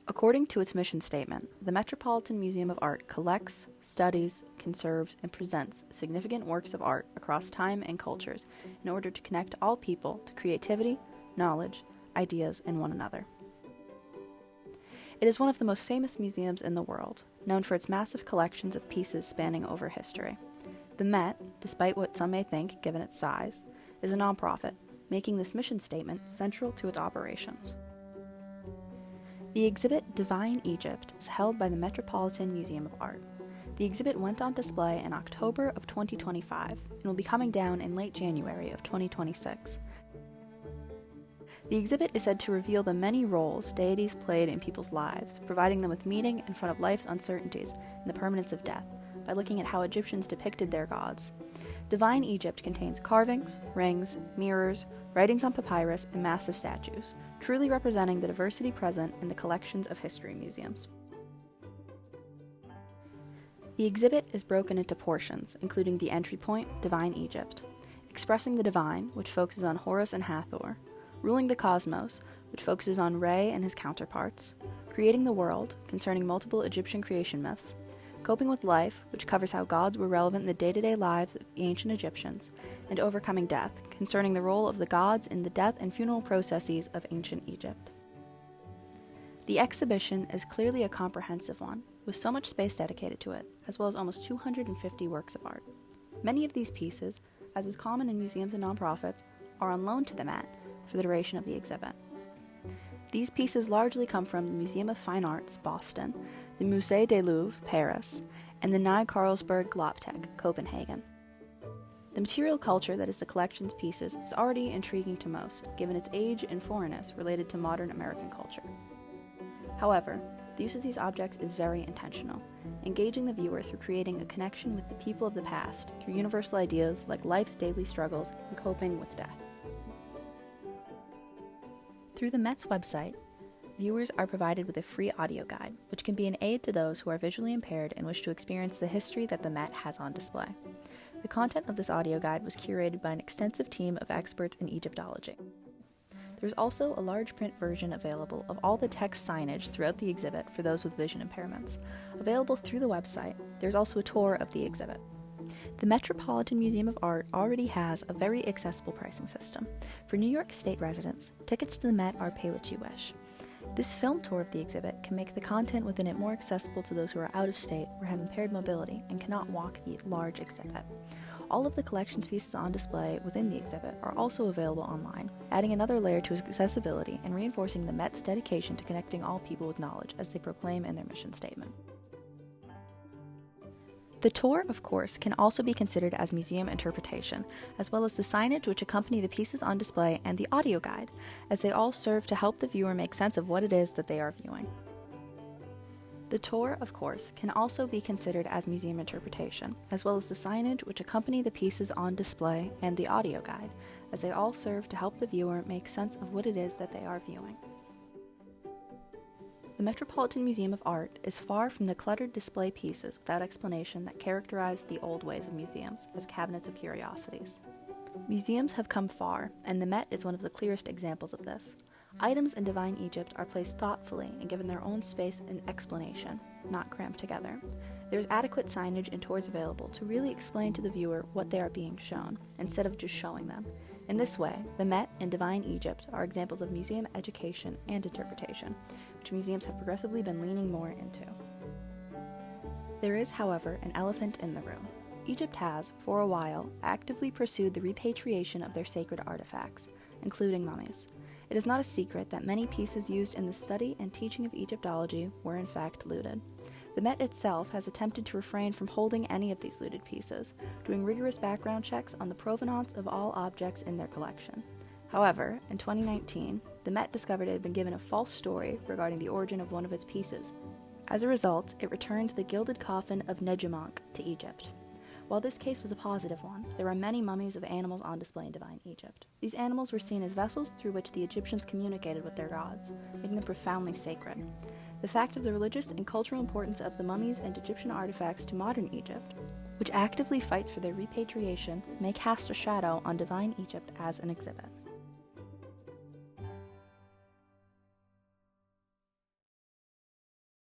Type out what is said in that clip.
According to its mission statement, the Metropolitan Museum of Art collects, studies, conserves, and presents significant works of art across time and cultures in order to connect all people to creativity, knowledge, ideas, and one another. It is one of the most famous museums in the world, known for its massive collections of pieces spanning over history. The Met, despite what some may think given its size, is a nonprofit, making this mission statement central to its operations. The exhibit Divine Egypt is held by the Metropolitan Museum of Art. The exhibit went on display in October of 2025 and will be coming down in late January of 2026. The exhibit is said to reveal the many roles deities played in people's lives, providing them with meaning in front of life's uncertainties and the permanence of death, by looking at how Egyptians depicted their gods. Divine Egypt contains carvings, rings, mirrors, writings on papyrus, and massive statues, truly representing the diversity present in the collections of history museums. The exhibit is broken into portions, including the entry point, Divine Egypt, expressing the divine, which focuses on Horus and Hathor, ruling the cosmos, which focuses on Re and his counterparts, creating the world, concerning multiple Egyptian creation myths, coping with life, which covers how gods were relevant in the day-to-day lives of the ancient Egyptians, and overcoming death, concerning the role of the gods in the death and funeral processes of ancient Egypt. The exhibition is clearly a comprehensive one, with so much space dedicated to it, as well as almost 250 works of art. Many of these pieces, as is common in museums and nonprofits, are on loan to the Met for the duration of the exhibit. These pieces largely come from the Museum of Fine Arts, Boston, the Musée du Louvre, Paris, and the Nye Carlsberg Glyptotek, Copenhagen. The material culture that is the collection's pieces is already intriguing to most, given its age and foreignness related to modern American culture. However, the use of these objects is very intentional, engaging the viewer through creating a connection with the people of the past through universal ideas like life's daily struggles and coping with death. Through the Met's website, viewers are provided with a free audio guide, which can be an aid to those who are visually impaired and wish to experience the history that the Met has on display. The content of this audio guide was curated by an extensive team of experts in Egyptology. There's also a large print version available of all the text signage throughout the exhibit for those with vision impairments. Available through the website, there's also a tour of the exhibit. The Metropolitan Museum of Art already has a very accessible pricing system. For New York State residents, tickets to the Met are pay what you wish. This film tour of the exhibit can make the content within it more accessible to those who are out of state or have impaired mobility and cannot walk the large exhibit. All of the collection's pieces on display within the exhibit are also available online, adding another layer to its accessibility and reinforcing the Met's dedication to connecting all people with knowledge, as they proclaim in their mission statement. The tour, of course, can also be considered as museum interpretation, as well as the signage which accompany the pieces on display and the audio guide, as they all serve to help the viewer make sense of what it is that they are viewing. The tour, of course, can also be considered as museum interpretation, as well as the signage which accompany the pieces on display and the audio guide, as they all serve to help the viewer make sense of what it is that they are viewing. The Metropolitan Museum of Art is far from the cluttered display pieces without explanation that characterize the old ways of museums as cabinets of curiosities. Museums have come far, and the Met is one of the clearest examples of this. Items in Divine Egypt are placed thoughtfully and given their own space and explanation, not cramped together. There is adequate signage and tours available to really explain to the viewer what they are being shown, instead of just showing them. In this way, the Met and Divine Egypt are examples of museum education and interpretation, which museums have progressively been leaning more into. There is, however, an elephant in the room. Egypt has, for a while, actively pursued the repatriation of their sacred artifacts, including mummies. It is not a secret that many pieces used in the study and teaching of Egyptology were in fact looted. The Met itself has attempted to refrain from holding any of these looted pieces, doing rigorous background checks on the provenance of all objects in their collection. However, in 2019, the Met discovered it had been given a false story regarding the origin of one of its pieces. As a result, it returned the gilded coffin of Nejamonk to Egypt. While this case was a positive one, there are many mummies of animals on display in Divine Egypt. These animals were seen as vessels through which the Egyptians communicated with their gods, making them profoundly sacred. The fact of the religious and cultural importance of the mummies and Egyptian artifacts to modern Egypt, which actively fights for their repatriation, may cast a shadow on Divine Egypt as an exhibit.